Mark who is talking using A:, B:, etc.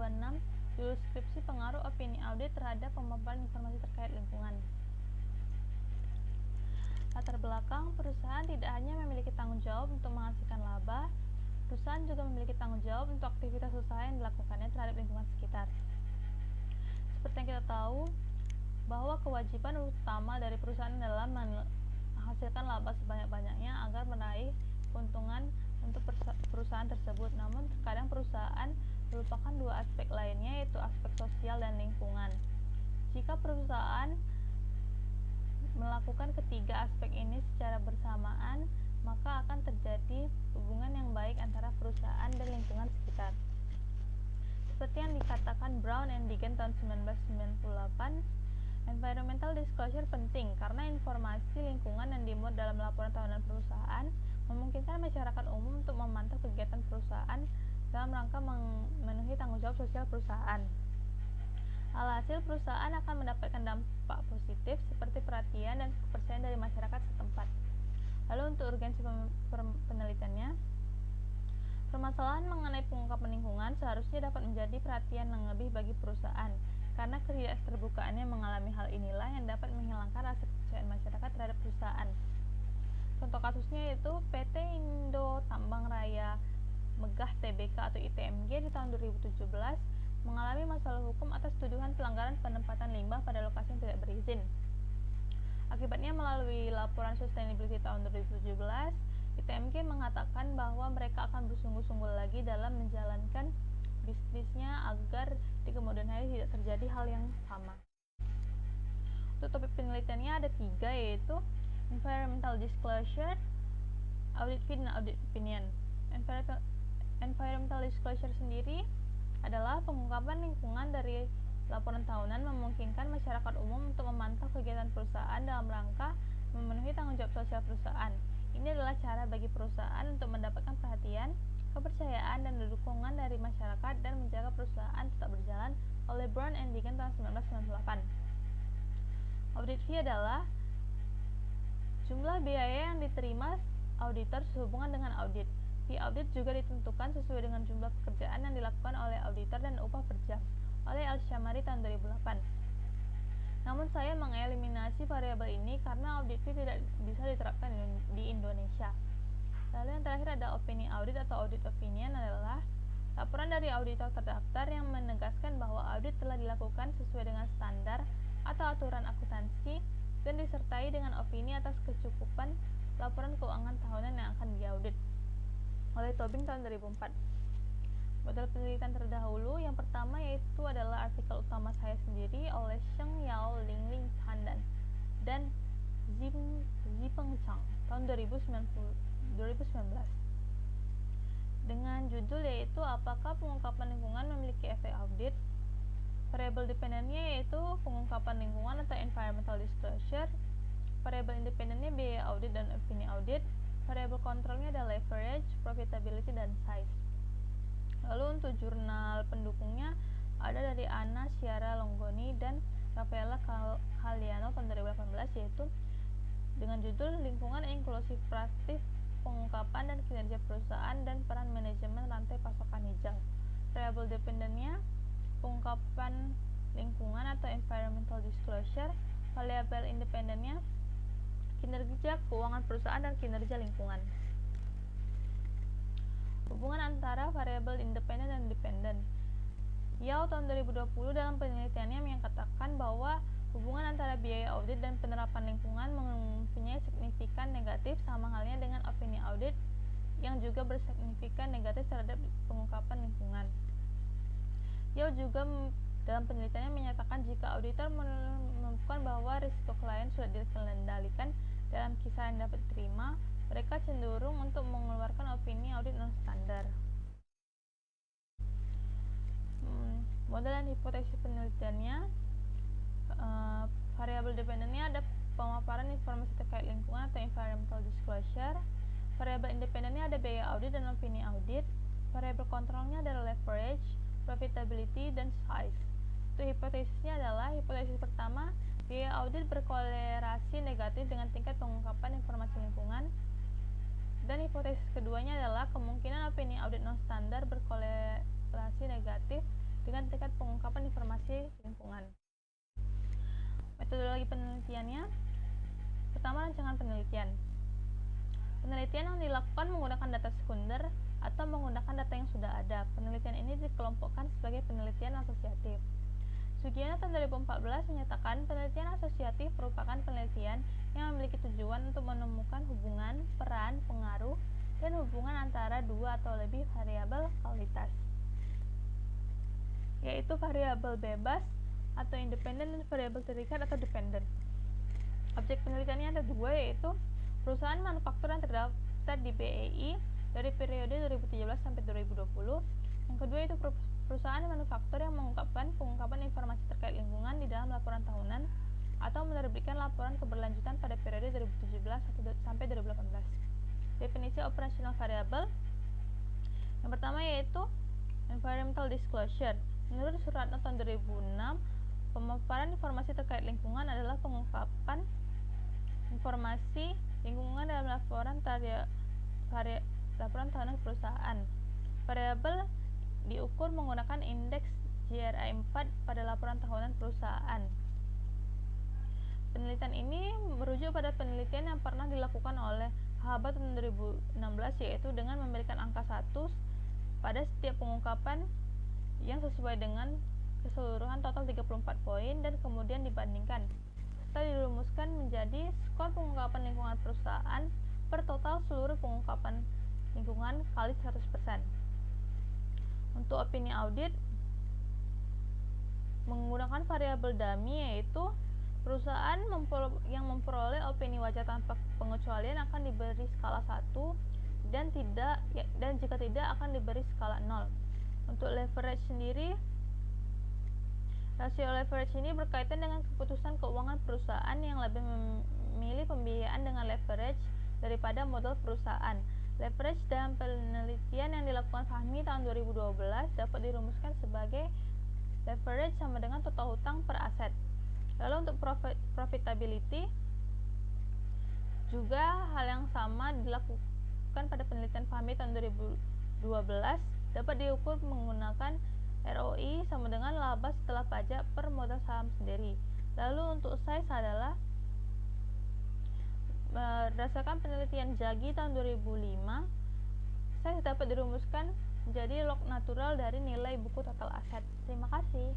A: 26 judul skripsi pengaruh opini audit terhadap pemaparan informasi terkait lingkungan. Latar belakang, perusahaan tidak hanya memiliki tanggung jawab untuk menghasilkan laba, perusahaan juga memiliki tanggung jawab untuk aktivitas usaha yang dilakukannya terhadap lingkungan sekitar. Seperti yang kita tahu, bahwa kewajiban utama dari perusahaan adalah menghasilkan laba sebanyak-banyaknya agar meraih keuntungan untuk perusahaan tersebut. Namun terkadang perusahaan melupakan dua aspek lainnya, yaitu aspek sosial dan lingkungan. Jika perusahaan melakukan ketiga aspek ini secara bersamaan, maka akan terjadi hubungan yang baik antara perusahaan dan lingkungan sekitar. Seperti yang dikatakan Brown and Deegan tahun 1998, environmental disclosure penting karena informasi lingkungan yang dimuat dalam laporan tahunan perusahaan memungkinkan masyarakat umum untuk memantau kegiatan perusahaan dalam rangka memenuhi tanggung jawab sosial perusahaan. Alhasil, perusahaan akan mendapatkan dampak positif seperti perhatian dan kepercayaan dari masyarakat setempat. Lalu untuk urgensi penelitiannya, permasalahan mengenai pengungkapan lingkungan seharusnya dapat menjadi perhatian yang lebih bagi perusahaan, karena ketidakterbukaannya mengalami hal inilah yang dapat menghilangkan rasa kepercayaan masyarakat terhadap perusahaan. Contoh kasusnya yaitu PT Indo Tambang Raya Megah Tbk atau ITMG di tahun 2017 mengalami masalah hukum atas tuduhan pelanggaran penempatan limbah pada lokasi yang tidak berizin. Akibatnya, melalui laporan sustainability tahun 2017, ITMG mengatakan bahwa mereka akan bersungguh-sungguh lagi dalam menjalankan bisnisnya agar di kemudian hari tidak terjadi hal yang sama. Untuk topik penelitiannya ada 3, yaitu environmental disclosure, audit fee, dan audit opinion. Environmental disclosure sendiri adalah pengungkapan lingkungan dari laporan tahunan memungkinkan masyarakat umum untuk memantau kegiatan perusahaan dalam rangka memenuhi tanggung jawab sosial perusahaan. Ini adalah cara bagi perusahaan untuk mendapatkan perhatian, kepercayaan, dan dukungan dari masyarakat dan menjaga perusahaan tetap berjalan oleh Brown and Deegan tahun 1998. Audit fee adalah jumlah biaya yang diterima auditor sehubungan dengan audit. Fee audit juga ditentukan sesuai dengan jumlah pekerjaan yang dilakukan oleh auditor dan upah per jam oleh Al-Shamari tahun 2008. Namun saya mengeliminasi variabel ini karena audit fee tidak bisa diterapkan di Indonesia. Lalu yang terakhir ada opini audit atau audit opinion adalah laporan dari auditor terdaftar yang menegaskan bahwa audit telah dilakukan sesuai dengan standar atau aturan akuntansi dan disertai dengan opini atas kecukupan laporan keuangan tahunan yang akan diaudit oleh Tobing tahun 2004. Model penelitian terdahulu yang pertama yaitu adalah artikel utama saya sendiri oleh Sheng Yao, Ling Chandan, dan Zipeng Chang tahun 2019 dengan judul yaitu apakah pengungkapan lingkungan memiliki efek audit. Variabel dependennya yaitu pengungkapan lingkungan atau environmental disclosure, variabel independennya biaya audit dan opini audit, variabel kontrolnya adalah leverage, profitability, dan size. Lalu untuk jurnal pendukungnya ada dari Anna Sciarra Longoni dan Rafaela Caliano tahun 2018 yaitu dengan judul Lingkungan Inklusif Praktis Pengungkapan dan Kinerja Perusahaan dan Peran Manajemen Rantai Pasokan Hijau. Variabel dependennya pengungkapan lingkungan atau environmental disclosure, variabel independennya kinerja keuangan perusahaan dan kinerja lingkungan. Hubungan antara variabel independen dan dependen. Yao tahun 2020 dalam penelitiannya menyatakan bahwa hubungan antara biaya audit dan penerapan lingkungan mempunyai signifikan negatif sama halnya dengan opini audit yang juga bersignifikan negatif terhadap pengungkapan lingkungan. Yao juga dalam penelitiannya menyatakan jika auditor menemukan bahwa risiko klien sudah dikendalikan dalam kisaran yang dapat diterima, mereka cenderung untuk mengeluarkan opini audit non-standar. Model dan hipotesis penelitiannya, variabel dependennya ada pemaparan informasi terkait lingkungan atau environmental disclosure, variabel independennya ada biaya audit dan opini audit, variabel kontrolnya adalah leverage, profitability, dan size. Untuk hipotesisnya adalah hipotesis pertama, biaya audit berkolerasi negatif dengan tingkat pengungkapan informasi lingkungan, dan hipotesis keduanya adalah kemungkinan opini audit non-standar berkolerasi negatif dengan tingkat pengungkapan informasi lingkungan. Metodologi penelitiannya, pertama, rancangan penelitian. Penelitian yang dilakukan menggunakan data sekunder atau menggunakan data yang sudah ada. Penelitian ini dikelompokkan sebagai penelitian asosiatif. Sugiono tahun 2014 menyatakan penelitian asosiatif merupakan penelitian yang memiliki tujuan untuk menemukan hubungan, peran, pengaruh, dan hubungan antara dua atau lebih variabel kualitas, yaitu variabel bebas atau independen dan variabel terikat atau dependen. Objek penelitiannya ada dua, yaitu perusahaan manufaktur yang terdaftar di BEI dari periode 2017 sampai 2020. Yang kedua itu perusahaan manufaktur yang mengungkapkan informasi terkait lingkungan di dalam laporan tahunan atau menerbitkan laporan keberlanjutan pada periode 2017 sampai 2018. Definisi operasional variabel. Yang pertama yaitu environmental disclosure. Menurut Suratno tahun 2006, pemaparan informasi terkait lingkungan adalah pengungkapan informasi lingkungan dalam laporan tahunan perusahaan. Variabel diukur menggunakan indeks GRI 4 pada laporan tahunan perusahaan. Penelitian ini merujuk pada penelitian yang pernah dilakukan oleh Haba tahun 2016, yaitu dengan memberikan angka 1 pada setiap pengungkapan yang sesuai dengan keseluruhan total 34 poin dan kemudian dibandingkan serta dirumuskan menjadi skor pengungkapan lingkungan perusahaan per total seluruh pengungkapan lingkungan kali 100%. Untuk opini audit menggunakan variabel dummy, yaitu perusahaan yang memperoleh opini wajar tanpa pengecualian akan diberi skala 1 dan jika tidak akan diberi skala 0. Untuk leverage sendiri, rasio leverage ini berkaitan dengan keputusan keuangan perusahaan yang lebih memilih pembiayaan dengan leverage daripada modal perusahaan. Leverage dalam penelitian yang dilakukan Fahmi tahun 2012 dapat dirumuskan sebagai leverage sama dengan total hutang per aset. Lalu untuk profitability juga hal yang sama dilakukan pada penelitian Fahmi tahun 2012, dapat diukur menggunakan ROI sama dengan laba setelah pajak per modal saham sendiri. Lalu untuk size adalah berdasarkan penelitian Jagi tahun 2005, size dapat dirumuskan menjadi log natural dari nilai buku total aset. Terima kasih.